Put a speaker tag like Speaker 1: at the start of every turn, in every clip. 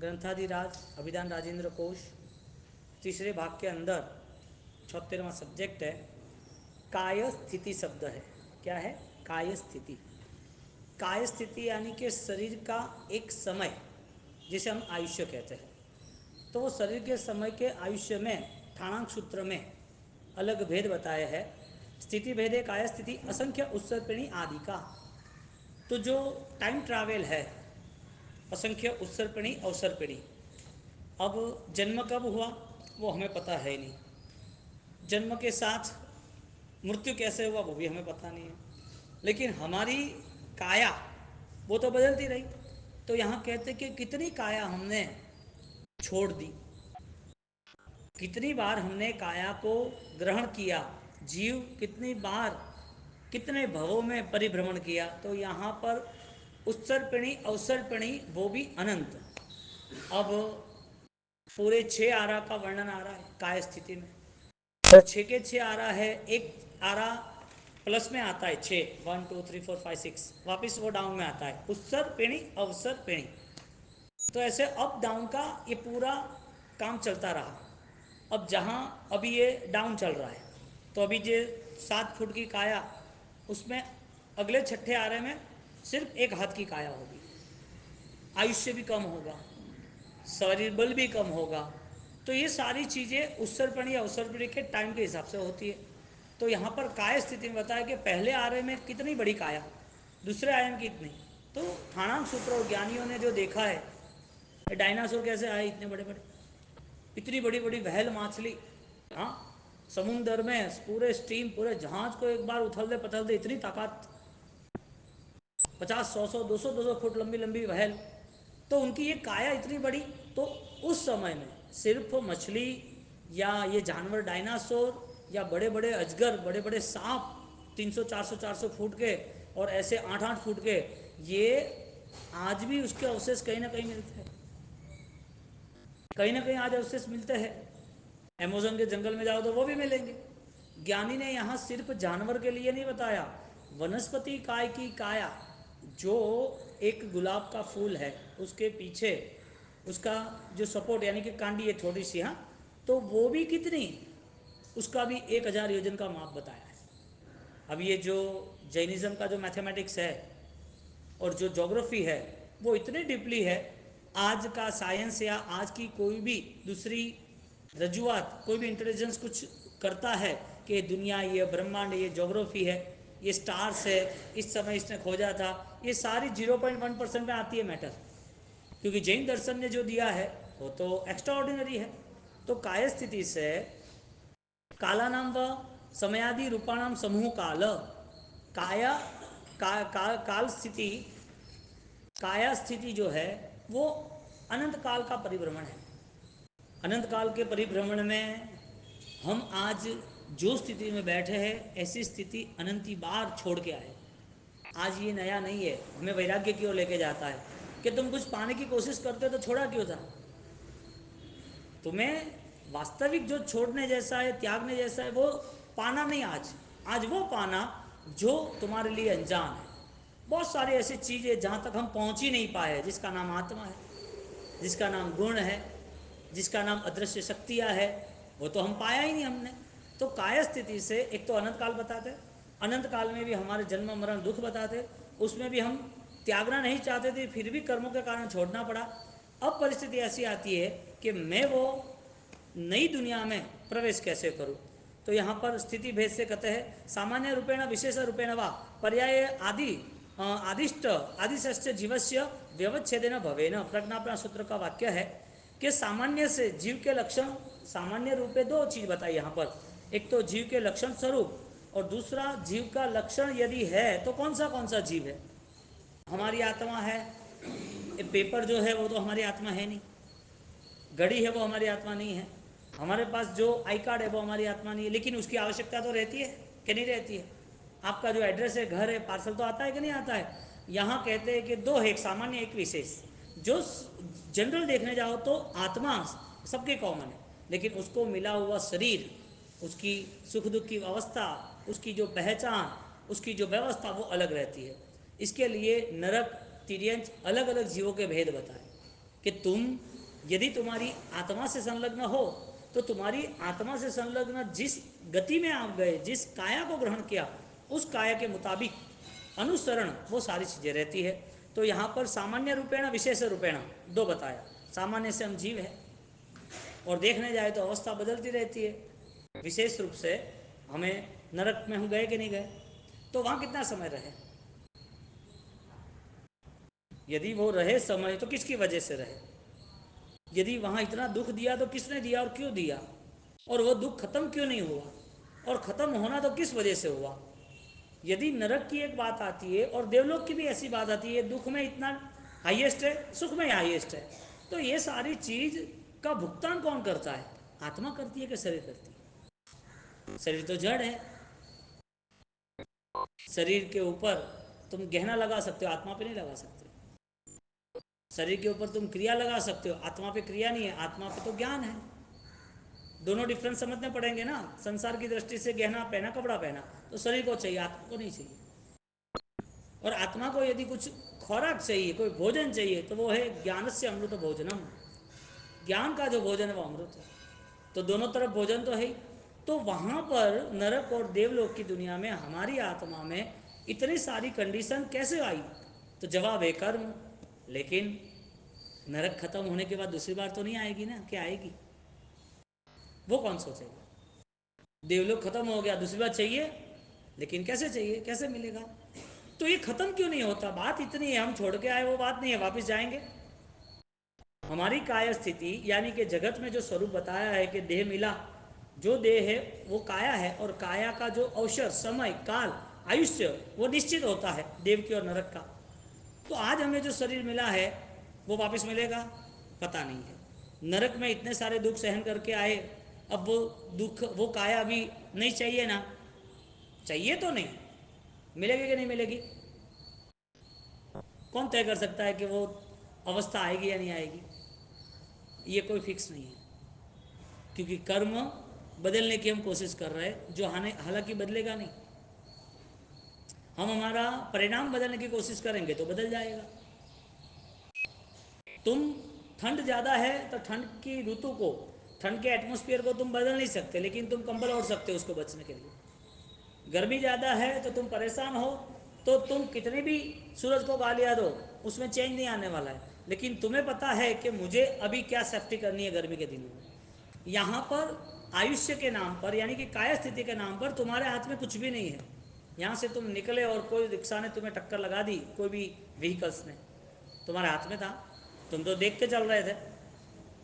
Speaker 1: ग्रंथाधिराज अभिधान राजेंद्र कोश तीसरे भाग के अंदर 76वां सब्जेक्ट है। काय स्थिति शब्द है। क्या है? काय स्थिति। काय स्थिति यानी कि शरीर का एक समय, जिसे हम आयुष्य कहते हैं। तो वो शरीर के समय के आयुष्य में ठाणांक सूत्र में अलग भेद बताया है। स्थिति भेदे काय स्थिति असंख्य उत्सर्पिणी आदि का। तो जो टाइम ट्रैवल है, असंख्य उत्सर्पिणी अवसर्पिणी। अब जन्म कब हुआ वो हमें पता है नहीं, जन्म के साथ मृत्यु कैसे हुआ वो भी हमें पता नहीं है, लेकिन हमारी काया वो तो बदलती रही। तो यहाँ कहते कि कितनी काया हमने छोड़ दी, कितनी बार हमने काया को ग्रहण किया, जीव कितनी बार कितने भवों में परिभ्रमण किया। तो यहाँ पर उत्सर्पिणी अवसर्पिणी वो भी अनंत। अब पूरे 6 आरा का वर्णन आ रहा है काय स्थिति में, और 6 के 6 आरा है। एक आरा प्लस में आता है 6, 1 2 3 4 5 6, वापिस वो डाउन में आता है उत्सर्पिणी अवसर्पिणी। तो ऐसे अप डाउन का ये पूरा काम चलता रहा। अब जहाँ अभी ये डाउन चल रहा है, तो अभी जो 7 फुट की काया, उसमें अगले 6 आरे में सिर्फ 1 हाथ की काया होगी। आयुष्य भी कम होगा, शरीर बल भी कम होगा। तो ये सारी चीज़ें उत्सर्पणी अवसर्पणी के टाइम के हिसाब से होती है। तो यहाँ पर काय स्थिति में बताया कि पहले आरे में कितनी बड़ी काया, दूसरे आरे में कितनी। तो ठाणांक सूत्र और ज्ञानियों ने जो देखा है, डायनासोर कैसे आए इतने बड़े बड़े, इतनी बड़ी बड़ी वहल मछली, हाँ, समुन्द्र में पूरे स्टीम पूरे जहाज को एक बार उथल दे पथल दे, इतनी ताकत, 50 100 200 फुट लंबी लंबी वहल। तो उनकी ये काया इतनी बड़ी। तो उस समय में सिर्फ मछली या ये जानवर डायनासोर या बड़े बड़े अजगर, बड़े बड़े सांप 300 400 400 फुट के और ऐसे 8 8 फुट के, ये आज भी उसके अवशेष कहीं ना कहीं मिलते हैं, कहीं ना कहीं आज अवशेष मिलते हैं। अमेजोन के जंगल में जाओ तो वो भी मिलेंगे। ज्ञानी ने यहाँ सिर्फ जानवर के लिए नहीं बताया, वनस्पति काय की काया, जो एक गुलाब का फूल है उसके पीछे उसका जो सपोर्ट यानी कि कांडी है थोड़ी सी, हाँ, तो वो भी कितनी, उसका भी 1000 योजन का माप बताया है। अब ये जो जैनिज्म का जो मैथमेटिक्स है और जो ज्योग्राफी है वो इतनी डीपली है, आज का साइंस या आज की कोई भी दूसरी रजुआत, कोई भी इंटेलिजेंस कुछ करता है कि दुनिया, ये ब्रह्मांड, ये ज्योग्राफी है, ये स्टार्स है, इस समय इसने खोजा था, ये सारी 0.1% में आती है मैटर। क्योंकि जैन दर्शन ने जो दिया है वो तो एक्स्ट्रा ऑर्डिनरी है। तो काय स्थिति से काला नाम व समयादि रूपाणाम समूह काल, काया काल स्थिति, काया स्थिति जो है वो अनंत काल का परिभ्रमण है। अनंत काल के परिभ्रमण में हम आज जो स्थिति में बैठे हैं, ऐसी स्थिति अनंती बार छोड़ के आए। आज ये नया नहीं है, हमें वैराग्य की ओर लेके जाता है कि तुम कुछ पाने की कोशिश करते तो छोड़ा क्यों था। तुम्हें वास्तविक जो छोड़ने जैसा है, त्यागने जैसा है, वो पाना नहीं। आज वो पाना जो तुम्हारे लिए अनजान है। बहुत सारी ऐसी चीज़ें जहाँ तक हम पहुँच ही नहीं पाए, जिसका नाम आत्मा है, जिसका नाम गुण है, जिसका नाम अदृश्य शक्तियाँ है, वो तो हम पाया ही नहीं हमने। तो काय स्थिति से एक तो अनंत काल बताते, अनंत काल में भी हमारे जन्म मरण दुख बताते, उसमें भी हम त्यागना नहीं चाहते थे, फिर भी कर्मों के कारण छोड़ना पड़ा। अब परिस्थिति ऐसी आती है कि मैं वो नई दुनिया में प्रवेश कैसे करूं। तो यहाँ पर स्थिति भेद से कहते हैं सामान्य रूपेण विशेष रूपेण वा पर्याय आदि आदिष्ट आदिश्य जीवस्य व्यवच्छेदेन भवेन। प्रज्ञापना सूत्र का वाक्य है कि सामान्य से जीव के लक्षण, सामान्य रूप में 2 चीज बताई यहाँ पर। एक तो जीव के लक्षण स्वरूप, और दूसरा जीव का लक्षण यदि है तो कौन सा जीव है। हमारी आत्मा है, ये पेपर जो है वो तो हमारी आत्मा है नहीं, घड़ी है वो हमारी आत्मा नहीं है, हमारे पास जो आई कार्ड है वो हमारी आत्मा नहीं है, लेकिन उसकी आवश्यकता तो रहती है कि नहीं रहती है। आपका जो एड्रेस है, घर है, पार्सल तो आता है कि नहीं आता है। यहाँ कहते हैं कि 2 है, एक सामान्य एक विशेष। जो जनरल देखने जाओ तो आत्मा सबके कॉमन है, लेकिन उसको मिला हुआ शरीर, उसकी सुख दुख की अवस्था, उसकी जो पहचान, उसकी जो व्यवस्था वो अलग रहती है। इसके लिए नरक तिर्यंच अलग अलग जीवों के भेद बताए कि तुम यदि तुम्हारी आत्मा से संलग्न हो तो तुम्हारी आत्मा से संलग्न जिस गति में आप गए, जिस काया को ग्रहण किया, उस काया के मुताबिक अनुसरण वो सारी चीज़ें रहती है। तो यहाँ पर सामान्य रूपेण विशेष रूपेण दो बताया। सामान्य से हम जीव है और देखने जाए तो अवस्था बदलती रहती है। विशेष रूप से हमें नरक में हम गए कि नहीं गए, तो वहाँ कितना समय रहे? यदि वो रहे समय तो किसकी वजह से रहे? यदि वहाँ इतना दुख दिया तो किसने दिया और क्यों दिया, और वो दुख खत्म क्यों नहीं हुआ, और खत्म होना तो किस वजह से हुआ? यदि नरक की एक बात आती है और देवलोक की भी ऐसी बात आती है, दुख में इतना हाईएस्ट है, सुख में हाईएस्ट है, तो ये सारी चीज का भुगतान कौन करता है? आत्मा करती है कि शरीर करती है? शरीर तो जड़ है। शरीर के ऊपर तुम गहना लगा सकते हो, आत्मा पे नहीं लगा सकते। शरीर के ऊपर तुम क्रिया लगा सकते हो, आत्मा पे क्रिया नहीं है, आत्मा पे तो ज्ञान है। दोनों डिफरेंस समझने पड़ेंगे ना। संसार की दृष्टि से गहना पहना, कपड़ा पहना, तो शरीर को चाहिए, आत्मा को नहीं चाहिए। और आत्मा को यदि कुछ खुराक चाहिए, कोई भोजन चाहिए, तो वो है ज्ञान से अमृत भोजनम। ज्ञान का जो भोजन है वो अमृत है। तो दोनों तरफ भोजन तो है ही। तो वहाँ पर नरक और देवलोक की दुनिया में हमारी आत्मा में इतनी सारी कंडीशन कैसे आई? तो जवाब है कर्म। लेकिन नरक खत्म होने के बाद दूसरी बार तो नहीं आएगी ना, क्या आएगी? वो कौन सोचेगा? देवलोक खत्म हो गया, दूसरी बार चाहिए, लेकिन कैसे चाहिए, कैसे मिलेगा? तो ये खत्म क्यों नहीं होता? बात इतनी है, हम छोड़ के आए वो बात नहीं है, वापस जाएंगे। हमारी काय स्थिति यानी कि जगत में जो स्वरूप बताया है कि देह मिला, जो देह है वो काया है, और काया का जो अवसर, समय, काल, आयुष्य वो निश्चित होता है देव की और नरक का। तो आज हमें जो शरीर मिला है वो वापस मिलेगा? पता नहीं है। नरक में इतने सारे दुख सहन करके आए, अब वो दुख, वो काया अभी नहीं चाहिए ना? चाहिए तो नहीं, मिलेगी कि नहीं मिलेगी? कौन तय कर सकता है कि वो अवस्था आएगी या नहीं आएगी? ये कोई फिक्स नहीं है, क्योंकि कर्म बदलने की हम कोशिश कर रहे हैं, जो हालांकि बदलेगा नहीं। हम हमारा परिणाम बदलने की कोशिश करेंगे तो बदल जाएगा। तुम, ठंड ज़्यादा है तो ठंड की ऋतु को, ठंड के एटमोस्फियर को तुम बदल नहीं सकते, लेकिन तुम कंबल ओढ़ सकते हो उसको बचने के लिए। गर्मी ज़्यादा है तो तुम परेशान हो, तो तुम कितनी भी सूरज को गालियाँ दो, उसमें चेंज नहीं आने वाला है। लेकिन तुम्हें पता है कि मुझे अभी क्या सेफ्टी करनी है गर्मी के दिनों में। यहाँ पर आयुष्य के नाम पर, यानी कि काय स्थिति के नाम पर तुम्हारे हाथ में कुछ भी नहीं है। यहाँ से तुम निकले और कोई रिक्शा ने तुम्हें टक्कर लगा दी, कोई भी व्हीकल्स ने, तुम्हारे हाथ में था? तुम तो देख के चल रहे थे।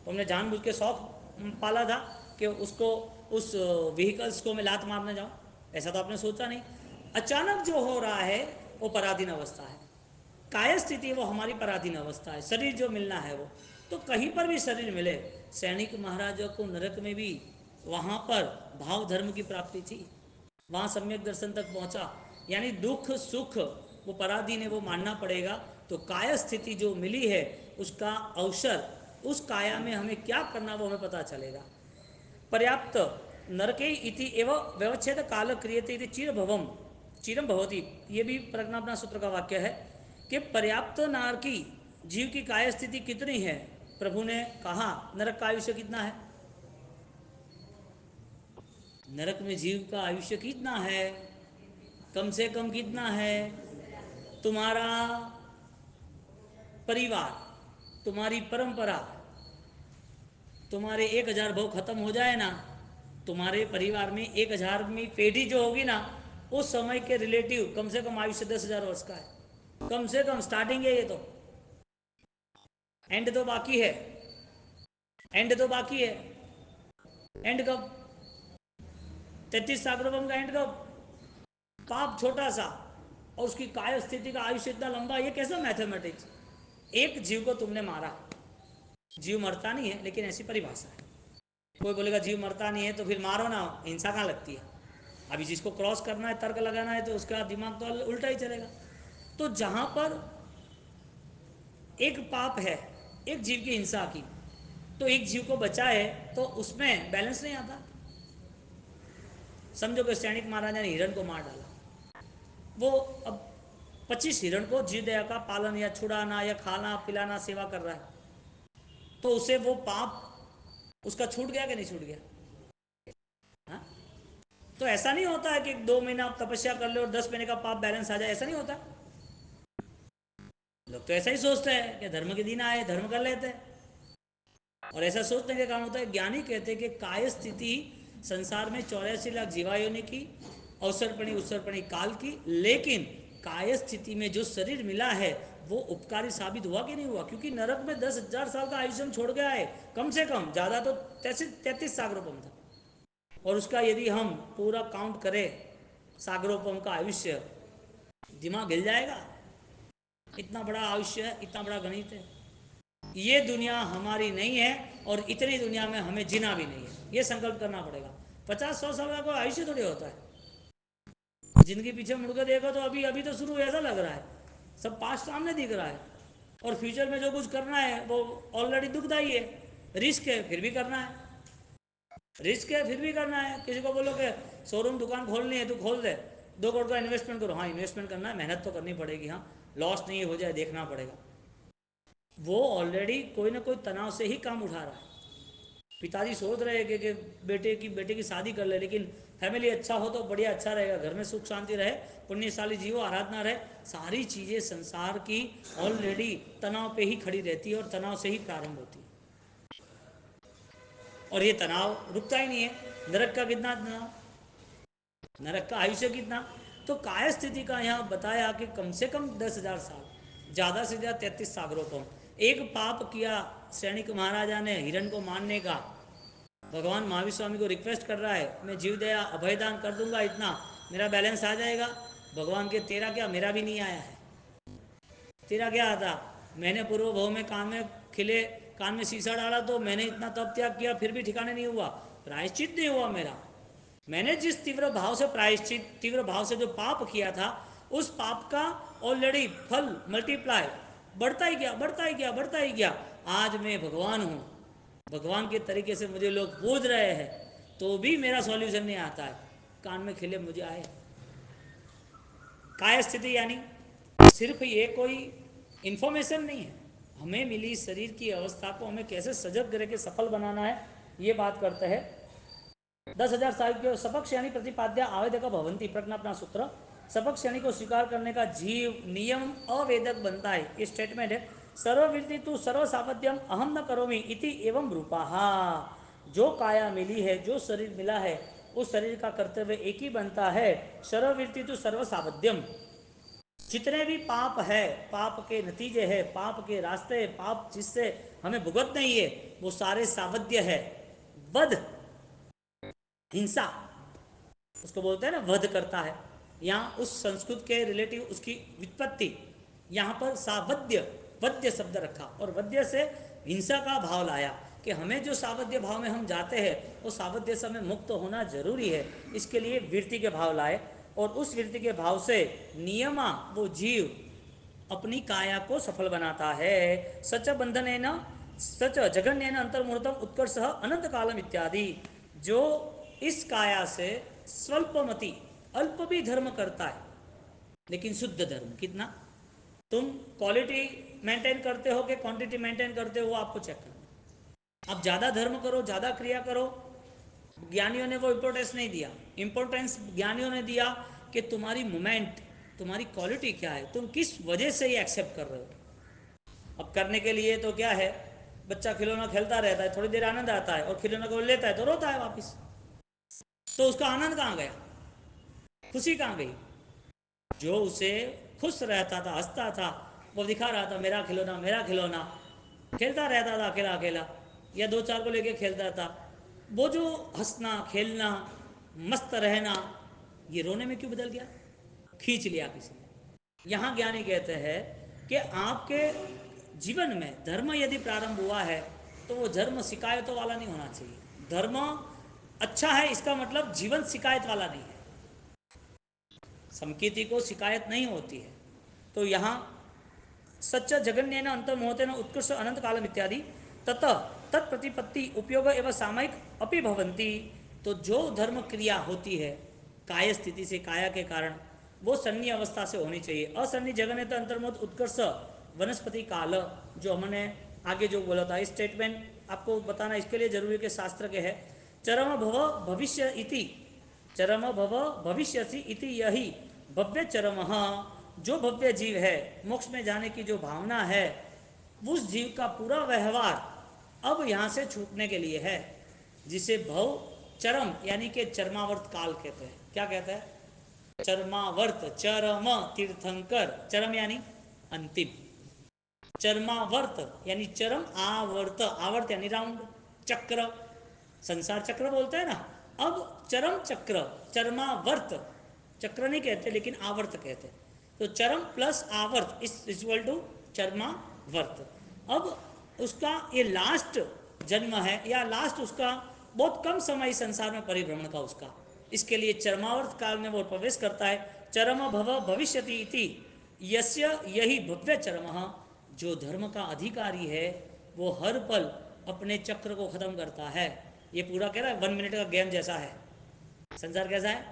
Speaker 1: तुमने जानबूझ के शौक पाला था कि उसको, उस व्हीकल्स को मैं लात मारने जाऊँ? ऐसा तो आपने सोचा नहीं। अचानक जो हो रहा है वो पराधीन अवस्था है। काय स्थिति वो हमारी पराधीन अवस्था है। शरीर जो मिलना है वो, तो कहीं पर भी शरीर मिले, सैनिक महाराजों को नरक में भी वहाँ पर भाव धर्म की प्राप्ति थी, वहाँ सम्यक दर्शन तक पहुँचा। यानी दुख सुख वो पराधीन है, वो मानना पड़ेगा। तो काय स्थिति जो मिली है उसका अवसर, उस काया में हमें क्या करना वो हमें पता चलेगा। पर्याप्त नरके इति एव व्यवच्छेद काल क्रियते इति चिरभवम चिरम भवती, ये भी प्रज्ञापना सूत्र का वाक्य है कि पर्याप्त नारकी जीव की काय स्थिति कितनी है? प्रभु ने कहा नरक का आयुष्य कितना है? नरक में जीव का आयुष्य कितना है? कम से कम कितना है? तुम्हारा परिवार, तुम्हारी परंपरा, तुम्हारे 1000 भव खत्म हो जाए ना, तुम्हारे परिवार में 1000वीं पीढ़ी जो होगी ना, उस समय के रिलेटिव कम से कम आयुष्य 10,000 वर्ष का है। कम से कम स्टार्टिंग है ये तो, एंड तो बाकी है। एंड तो बाकी है। एंड कब? 33 सागरोपम का एंड कब? पाप छोटा सा और उसकी काय स्थिति का आयुष्य इतना लंबा, ये कैसा मैथमेटिक्स? एक जीव को तुमने मारा, जीव मरता नहीं है, लेकिन ऐसी परिभाषा है। कोई बोलेगा जीव मरता नहीं है तो फिर मारो ना, हिंसा कहाँ लगती है? अभी जिसको क्रॉस करना है, तर्क लगाना है, तो उसका दिमाग तो उल्टा ही चलेगा। तो जहां पर एक पाप है, एक जीव की हिंसा की, तो एक जीव को बचाए, तो उसमें बैलेंस नहीं आता। समझो कि सैनिक महाराजा ने हिरण को मार डाला, वो अब 25 हिरण को जीव दया का पालन या छुड़ाना या खाना पिलाना सेवा कर रहा है। तो उसे वो पाप उसका छूट गया कि नहीं छूट गया? हाँ? तो ऐसा नहीं होता है कि 2 महीना आप तपस्या कर ले और 10 महीने का पाप बैलेंस आ जाए, ऐसा नहीं होता। लोग तो ऐसा ही सोचते हैं कि धर्म के दिन आए धर्म कर लेते हैं, और ऐसा सोचने के कारण होता है। ज्ञानी कहते हैं कि काय स्थिति संसार में 84 लाख जीवायोनि की, अवसरपणी उत्सर्पणी काल की, लेकिन काय स्थिति में जो शरीर मिला है वो उपकारी साबित हुआ कि नहीं हुआ? क्योंकि नरक में 10,000 साल का आयुष्य छोड़ गया है, कम से कम, ज़्यादा तो 33 सागरोपम था। और उसका यदि हम पूरा काउंट करें सागरोपम का आयुष्य, दिमाग हिल जाएगा। इतना बड़ा आयुष्य है, इतना बड़ा गणित है। ये दुनिया हमारी नहीं है और इतनी दुनिया में हमें जीना भी नहीं है, ये संकल्प करना पड़ेगा। 50-100 साल का कोई आयुष्य थोड़ी होता है। जिंदगी पीछे मुड़कर देखो तो अभी अभी तो शुरू ऐसा लग रहा है, सब पास्ट सामने दिख रहा है, और फ्यूचर में जो कुछ करना है वो ऑलरेडी दुखदाई है। रिस्क है फिर भी करना है, रिस्क है फिर भी करना है। किसी को बोलो कि शोरूम दुकान खोलनी है तो खोल दे, 2 करोड़ का इन्वेस्टमेंट करो, हाँ इन्वेस्टमेंट करना है, मेहनत तो करनी पड़ेगी, हाँ लॉस नहीं हो जाए देखना पड़ेगा। वो ऑलरेडी कोई ना कोई तनाव से ही काम उठा रहा है। पिताजी सोच रहे हैं कि बेटे की शादी कर ले, लेकिन फैमिली अच्छा हो तो बढ़िया, अच्छा रहेगा, घर में सुख शांति रहे, पुण्यशाली जीवो, आराधना रहे। सारी चीज़ें संसार की ऑलरेडी तनाव पे ही खड़ी रहती है और तनाव से ही प्रारंभ होती है, और ये तनाव रुकता ही नहीं है। नरक का कितना तनाव, नरक का आयुष्य कितना। तो काय स्थिति का यहाँ बताया कि कम से कम 10,000 साल, ज़्यादा से ज़्यादा 33 सागरों। एक पाप किया सैनिक महाराजा ने हिरण को मारने का, भगवान महावीर स्वामी को रिक्वेस्ट कर रहा है, मैं जीव दया अभयदान कर दूंगा, इतना मेरा बैलेंस आ जाएगा। भगवान के तेरा क्या, मेरा भी नहीं आया है। तेरा क्या आता, मैंने पूर्व भव में खिले कान में शीशा डाला तो मैंने इतना तप त्याग किया फिर भी ठिकाने नहीं हुआ, प्रायश्चित नहीं हुआ मेरा। मैंने जिस तीव्र भाव से प्रायश्चित, तीव्र भाव से जो पाप किया था, उस पाप का ऑलरेडी फल मल्टीप्लाई बढ़ता ही गया, बढ़ता ही गया, बढ़ता ही गया। आज मैं भगवान हूँ, भगवान के तरीके से मुझे लोग पूज रहे हैं, तो भी मेरा सॉल्यूशन नहीं आता है। कान में खिले मुझे आए। काय स्थिति यानी सिर्फ ये कोई इंफॉर्मेशन नहीं है, हमें मिली शरीर की अवस्था को हमें कैसे सजग करके सफल बनाना है, ये बात करते हैं। 10,000 साल के सपक्ष यानी प्रतिपाद्य आवेदक भवंती, प्रज्ञापना सूत्र। सपक्ष यानी को स्वीकार करने का जीव नियम अवेदक बनता है, ये स्टेटमेंट है। सर्ववृत्ति तु सर्व सावध्यम अहम न करोमि इति एवं रूपा। जो काया मिली है, जो शरीर मिला है, उस शरीर का कर्तव्य एक ही बनता है, सर्ववृत्ति तु सर्व सावध्यम। जितने भी पाप है, पाप के नतीजे है, पाप के रास्ते, पाप जिससे हमें भुगत नहीं है, वो सारे सावध्य है। वध, हिंसा, उसको बोलते हैं ना वध करता है। यहाँ उस संस्कृत के रिलेटिव उसकी व्युत्पत्ति, यहाँ पर सावध्य, वध्य शब्द रखा, और वध्य से हिंसा का भाव लाया कि हमें जो सावध्य भाव में हम जाते हैं वो सावध्य से हमें मुक्त होना जरूरी है। इसके लिए वृत्ति के भाव लाए, और उस वृत्ति के भाव से नियमा वो जीव अपनी काया को सफल बनाता है। सच बंधन है न, सच जघन्य अंतर्मुहूर्तम उत्कर्ष अनंत कालम इत्यादि। जो इस काया से स्वल्पमति, अल्प भी धर्म करता है, लेकिन शुद्ध धर्म कितना, तुम क्वालिटी मेंटेन करते हो कि क्वांटिटी मेंटेन करते हो, वो आपको चेक करना। आप ज़्यादा धर्म करो, ज़्यादा क्रिया करो, ज्ञानियों ने वो इम्पोर्टेंस नहीं दिया। इम्पोर्टेंस ज्ञानियों ने दिया कि तुम्हारी मोमेंट, तुम्हारी क्वालिटी क्या है, तुम किस वजह से ये एक्सेप्ट कर रहे हो। अब करने के लिए तो क्या है, बच्चा खिलौना खेलता रहता है, थोड़ी देर आनंद आता है, और खिलौना को लेता है तो रोता है वापिस, तो उसका आनंद कहाँ गया, खुशी कहाँ गई। जो उसे खुश रहता था, हंसता था, वो दिखा रहा था मेरा खिलौना, मेरा खिलौना, खेलता रहता था अकेला अकेला, या 2-4 को लेके खेलता था, वो जो हंसना खेलना मस्त रहना, ये रोने में क्यों बदल गया, खींच लिया किसी ने। यहाँ ज्ञानी कहते हैं कि आपके जीवन में धर्म यदि प्रारंभ हुआ है तो वो धर्म शिकायतों वाला नहीं होना चाहिए। धर्म अच्छा है इसका मतलब जीवन शिकायत वाला नहीं है, संकीर्ति को शिकायत नहीं होती है। तो यहाँ सच्च जगन्य अंतर्मोहते न उत्कृष्ट अनंत कालम इत्यादि ततः तत्प्रतिपत्ति उपयोग एवं सामयिक अपि भवंती। तो जो धर्म क्रिया होती है काय स्थिति से, काया के कारण, वो सन्नी अवस्था से होनी चाहिए। असन्नी जगन्य अंतर्मोहत उत्कर्ष वनस्पति काल, जो हमने आगे जो बोला था स्टेटमेंट आपको बताना इसके लिए जरूरी है कि शास्त्र के है। चरम भव भविष्य इति, चरम भव भविष्यसि इति यही भव्य चरम। जो भव्य जीव है, मोक्ष में जाने की जो भावना है, उस जीव का पूरा व्यवहार अब यहाँ से छूटने के लिए है, जिसे भव चरम यानी कि चरमावर्त काल कहते हैं। क्या कहते हैं? चरमावर्त, चरम तीर्थंकर, चरम यानी अंतिम, चरमावर्त यानी चरम, आवर्त, आवर्त यानी राउंड, चक्र, संसार चक्र बोलते हैं ना। अब चरम चक्र, चरमावर्त, चक्र नहीं कहते लेकिन आवर्त कहते हैं, तो चरम प्लस आवर्त इज इक्वल टू चरमावर्त। अब उसका ये लास्ट जन्म है, या लास्ट उसका बहुत कम समय संसार में परिभ्रमण का उसका, इसके लिए चरमावर्त काल में वो प्रवेश करता है। चरम भव भविष्यति इति यस्य यही भव्य चरम। जो धर्म का अधिकारी है वो हर पल अपने चक्र को खत्म करता है। ये पूरा कह रहा है 1 मिनट का गेम जैसा है। संसार कैसा है?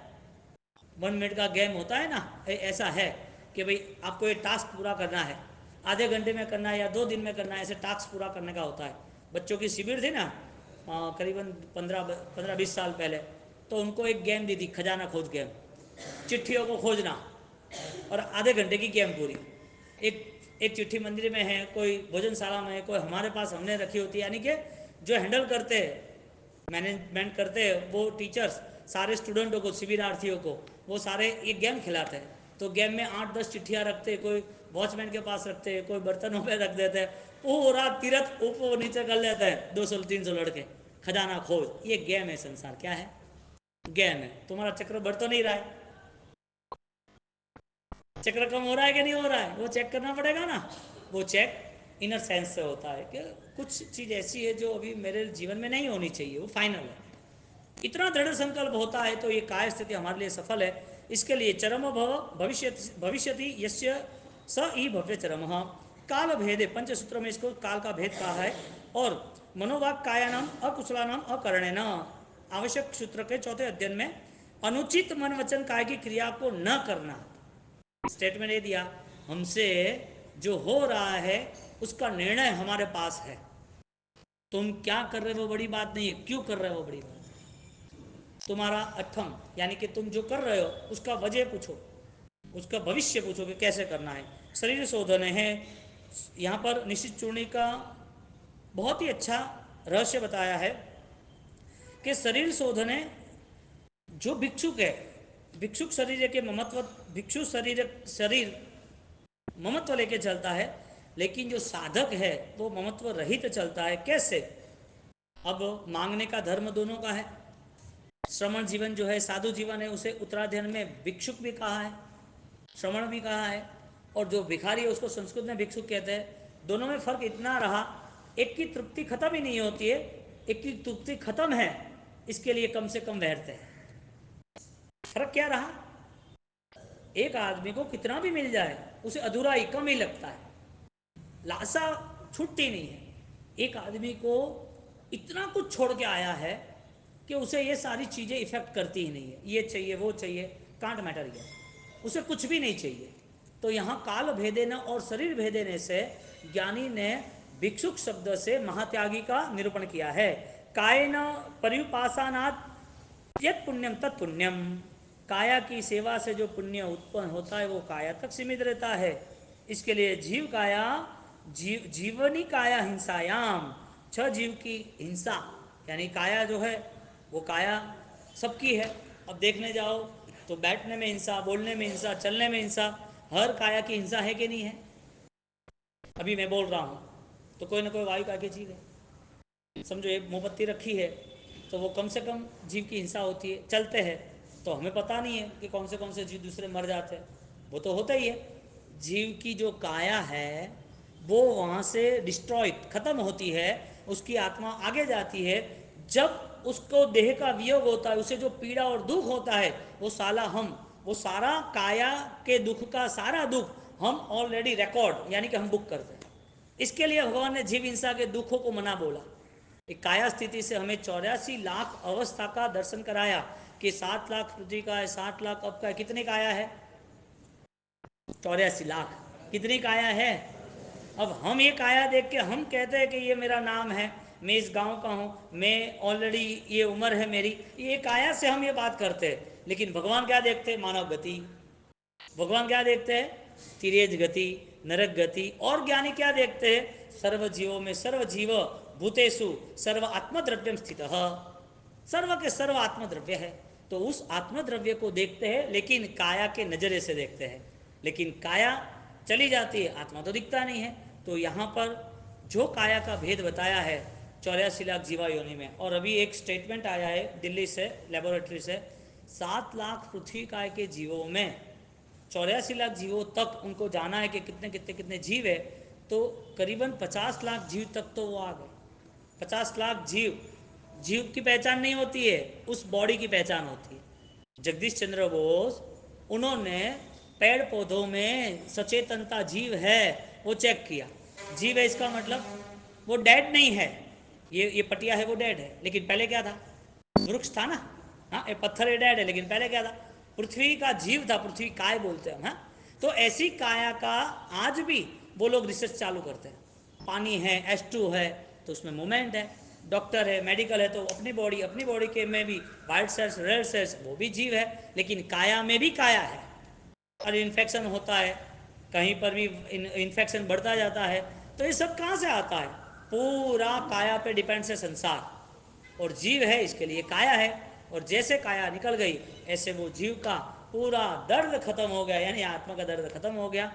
Speaker 1: 1 मिनट का गेम होता है ना, ऐसा है कि भाई आपको ये टास्क पूरा करना है, आधे घंटे में करना है या 2 दिन में करना है, ऐसे टास्क पूरा करने का होता है। बच्चों की शिविर थी ना, करीबन 15-20 साल पहले, तो उनको एक गेम दी थी, खजाना खोज गेम, चिट्ठियों को खोजना, और आधे घंटे की गेम पूरी। एक एक चिट्ठी मंदिर में है, कोई भोजनशाला में है, कोई हमारे पास हमने रखी होती है, यानी कि जो हैंडल करते हैं, मैनेजमेंट करते हैं वो टीचर्स, सारे स्टूडेंटों को, शिविरार्थियों को वो सारे एक गेम खिलाते हैं। तो गेम में 8-10 चिट्ठियाँ रखते हैं, कोई वॉचमैन के पास रखते हैं, कोई बर्तनों पे रख देते हैं, पूरा तीरथ ऊपर नीचे कर लेते हैं 200-300 लड़के, खजाना खोज। ये गेम है संसार। क्या है? गेम है। तुम्हारा चक्र बढ़ तो नहीं रहा है, चक्र कम हो रहा है कि नहीं हो रहा है, वो चेक करना पड़ेगा ना। वो चेक इनर सेंस से होता है कि कुछ चीज़ ऐसी है जो अभी मेरे जीवन में नहीं होनी चाहिए, वो फाइनल है। इतना दृढ़ संकल्प होता है तो ये काय स्थिति हमारे लिए सफल है। इसके लिए चरम भव भविष्य भविष्यति यस्य स ई भव्य चरम। काल भेदे, पंचसूत्र में इसको काल का भेद कहा है। और मनोवाक कायानाम अकुशलानाम अकरणेन, आवश्यक सूत्र के चौथे अध्ययन में अनुचित मन वचन काय की क्रिया को न करना। स्टेटमेंट ये दिया, हमसे जो हो रहा है उसका निर्णय हमारे पास है। तुम क्या कर रहे हो वो बड़ी बात नहीं है, क्यों कर रहे हो वो बड़ी बात है। तुम्हारा अठम यानी कि तुम जो कर रहे हो उसका वजह पूछो, उसका भविष्य पूछो कि कैसे करना है। शरीर शोधन है, यहाँ पर निश्चित चूर्णी का बहुत ही अच्छा रहस्य बताया है कि शरीर शोधने, जो भिक्षुक है, भिक्षुक शरीर के ममत्व, भिक्षु शरीर शरीर ममत्व लेके चलता है, लेकिन जो साधक है वो ममत्व रहित चलता है। कैसे? अब मांगने का धर्म दोनों का है। श्रमण जीवन जो है, साधु जीवन है, उसे उत्तराध्ययन में भिक्षुक भी कहा है, श्रमण भी कहा है, और जो भिखारी है उसको संस्कृत में भिक्षुक कहते हैं। दोनों में फर्क इतना रहा, एक की तृप्ति खत्म ही नहीं होती है, एक की तृप्ति खत्म है, इसके लिए कम से कम बैठते हैं। फर्क क्या रहा? एक आदमी को कितना भी मिल जाए उसे अधूरा ही, कम ही लगता है, लाशा छूटती नहीं है। एक आदमी को इतना कुछ छोड़ के आया है कि उसे ये सारी चीज़ें इफेक्ट करती ही नहीं है, ये चाहिए वो चाहिए, कांट मैटर गया, उसे कुछ भी नहीं चाहिए। तो यहाँ काल भेदेन और शरीर भेदेने से ज्ञानी ने भिक्षुक शब्द से महात्यागी का निरूपण किया है। कायन पर्युपासनात् यत् पुण्यम तत्पुण्यम, काया की सेवा से जो पुण्य उत्पन्न होता है वो काया तक सीमित रहता है। इसके लिए जीव काया, जीवनी काया हिंसायाम, 6 जीव की हिंसा, यानी काया जो है वो काया सबकी है। अब देखने जाओ तो बैठने में हिंसा, बोलने में हिंसा, चलने में हिंसा, हर काया की हिंसा है कि नहीं है? अभी मैं बोल रहा हूँ तो कोई ना कोई वायु का की चीज़ है। समझो एक मोमबत्ती रखी है तो वो कम से कम जीव की हिंसा होती है। चलते हैं तो हमें पता नहीं है कि कौन से जीव दूसरे मर जाते हैं, वो तो होता ही है। जीव की जो काया है वो वहाँ से डिस्ट्रॉय, खत्म होती है, उसकी आत्मा आगे जाती है। जब उसको देह का वियोग होता है, उसे जो पीड़ा और दुख होता है, वो साला हम, वो सारा काया के दुख का सारा दुख हम ऑलरेडी रिकॉर्ड, यानी कि हम बुक करते हैं। इसके लिए भगवान ने जीव हिंसा के दुखों को मना बोला। एक काया स्थिति से हमें 84 लाख अवस्था का दर्शन कराया कि 7 लाख पृथ्वी का है, 60 लाख अब का है। कितनी काया है? 84 लाख। कितनी काया है? अब हम ये काया देख के हम कहते हैं कि ये मेरा नाम है, मैं इस गांव का हूँ, मैं ऑलरेडी ये उम्र है मेरी, ये काया से हम ये बात करते हैं। लेकिन भगवान क्या देखते हैं? मानव गति। भगवान क्या देखते हैं? तिरेज गति, नरक गति। और ज्ञानी क्या देखते हैं? सर्व जीवों में सर्व जीव भूतेषु सर्व आत्मद्रव्यम स्थित, सर्व के सर्व आत्मद्रव्य है। तो उस आत्मद्रव्य को देखते हैं, लेकिन काया के नजरे से देखते हैं। लेकिन काया चली जाती है, आत्मा तो दिखता नहीं है। तो यहाँ पर जो काया का भेद बताया है 84 लाख जीवा योनि में, और अभी एक स्टेटमेंट आया है दिल्ली से, लेबोरेटरी से, 7 लाख पृथ्वी काय के जीवों में 84 लाख जीवों तक उनको जाना है कि कितने कितने कितने जीव है। तो करीबन 50 लाख जीव तक तो वो आ गए। 50 लाख जीव, जीव की पहचान नहीं होती है, उस बॉडी की पहचान होती है। जगदीश चंद्र बोस, उन्होंने पेड़ पौधों में सचेतनता जीव है वो चेक किया। जीव है इसका मतलब वो डेड नहीं है। ये पटिया है वो डेड है, लेकिन पहले क्या था? वृक्ष था ना। हाँ, ये पत्थर ये डेड है, लेकिन पहले क्या था? पृथ्वी का जीव था, पृथ्वी काय बोलते हैं हम। हाँ, तो ऐसी काया का आज भी वो लोग रिसर्च चालू करते हैं। पानी है, H2 है, तो उसमें मूवमेंट है। डॉक्टर है, मेडिकल है, तो अपनी बॉडी के में भी वाइट सेल्स, रेड सेल्स, वो भी जीव है। लेकिन काया में भी काया है। और इन्फेक्शन होता है, कहीं पर भी इन्फेक्शन बढ़ता जाता है। तो ये सब कहाँ से आता है? पूरा काया पे डिपेंड है संसार। और जीव है, इसके लिए काया है। और जैसे काया निकल गई, ऐसे वो जीव का पूरा दर्द खत्म हो गया, यानी आत्मा का दर्द खत्म हो गया।